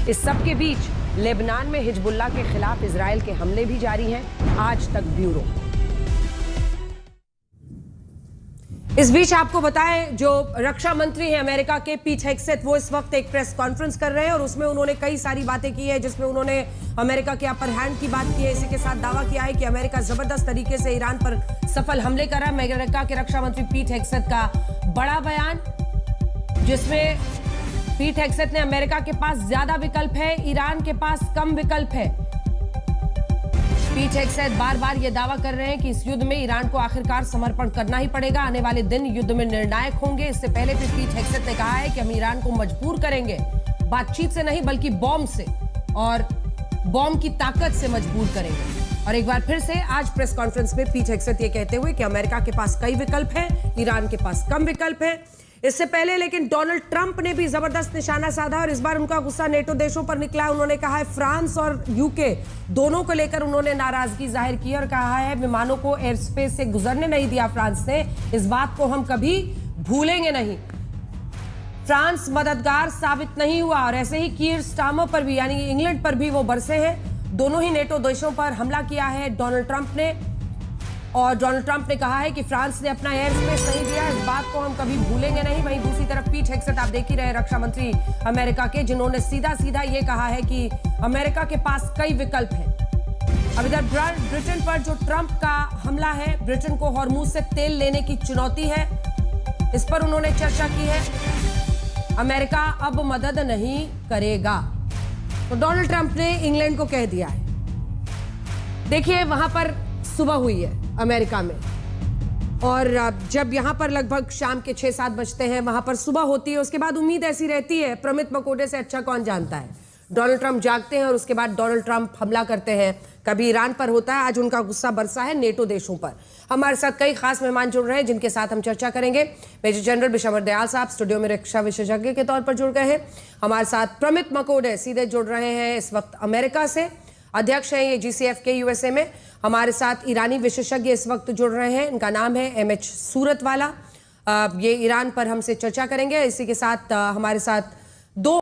इस सब के बीच लेबनान में हिजबुल्लाह के खिलाफ इजराइल के हमले भी जारी हैं। आज तक ब्यूरो। इस बीच आपको बताएं, जो रक्षा मंत्री हैं अमेरिका के पीट हेग्सेथ, वो इस वक्त एक प्रेस कॉन्फ्रेंस कर रहे हैं और उसमें उन्होंने कई सारी बातें की है, जिसमें उन्होंने अमेरिका के अपर हैंड की बात की है। इसी के साथ दावा किया है कि अमेरिका जबरदस्त तरीके से ईरान पर सफल हमले कर रहा है। अमेरिका के रक्षा मंत्री पीट हेग्सेथ का बड़ा बयान, जिसमें पीट हेग्सेथ ने अमेरिका के पास ज्यादा विकल्प है, ईरान के पास कम विकल्प है। पीट हेग्सेथ बार बार यह दावा कर रहे हैं कि इस युद्ध में ईरान को आखिरकार समर्पण करना ही पड़ेगा। आने वाले दिन युद्ध में निर्णायक होंगे। इससे पहले भी पीट हेग्सेथ ने कहा है कि हम ईरान को मजबूर करेंगे, बातचीत से नहीं बल्कि बॉम्ब से, और बॉम्ब की ताकत से मजबूर करेंगे। और एक बार फिर से आज प्रेस कॉन्फ्रेंस में पीट हेग्सेथ ये कहते हुए कि अमेरिका के पास कई विकल्प हैं, ईरान के पास कम विकल्प हैं। इससे पहले लेकिन डोनाल्ड ट्रंप ने भी जबरदस्त निशाना साधा और इस बार उनका गुस्सा नेटो देशों पर निकला। उन्होंने कहा है फ्रांस और यूके दोनों को लेकर उन्होंने नाराजगी जाहिर की और कहा है विमानों को एयर स्पेस से गुजरने नहीं दिया फ्रांस ने, इस बात को हम कभी भूलेंगे नहीं। फ्रांस मददगार साबित नहीं हुआ और ऐसे ही कीर स्टार्मर पर भी, यानी इंग्लैंड पर भी वो बरसे हैं। दोनों ही नेटो देशों पर हमला किया है डोनाल्ड ट्रंप ने, और डोनाल्ड ट्रंप ने कहा है कि फ्रांस ने अपना एयर स्पेस नहीं दिया, इस बात को हम कभी भूलेंगे नहीं। वहीं दूसरी तरफ पीट हेग्सेथ आप देख ही रहे रक्षा मंत्री अमेरिका के, जिन्होंने सीधा सीधा ये कहा है कि अमेरिका के पास कई विकल्प हैं। अब इधर ब्रिटेन पर जो ट्रंप का हमला है, ब्रिटेन को हॉर्मुज से तेल लेने की चुनौती है, इस पर उन्होंने चर्चा की है। अमेरिका अब मदद नहीं करेगा, तो डोनाल्ड ट्रंप ने इंग्लैंड को कह दिया है। देखिए वहां पर सुबह हुई है अमेरिका में, और जब यहां पर लगभग शाम के 6-7 बजते हैं, वहां पर सुबह होती है। उसके बाद उम्मीद ऐसी रहती है, प्रमित मकोडे से अच्छा कौन जानता है, डोनाल्ड ट्रंप जागते हैं और उसके बाद डोनाल्ड ट्रंप हमला करते हैं। कभी ईरान पर होता है, आज उनका गुस्सा बरसा है नेटो देशों पर। हमारे साथ कई खास मेहमान जुड़ रहे हैं, जिनके साथ हम चर्चा करेंगे। मेजर जनरल बिशंबर दयाल साहब स्टूडियो में रक्षा विशेषज्ञ के तौर पर जुड़ गए हैं। हमारे साथ प्रमित मकोडे सीधे जुड़ रहे हैं, इस वक्त अमेरिका से अध्यक्ष हैं ये GCF के USA में। हमारे साथ ईरानी विशेषज्ञ इस वक्त जुड़ रहे हैं, इनका नाम है MH सूरतवाला। ये ईरान पर हमसे चर्चा करेंगे। इसी के साथ हमारे साथ दो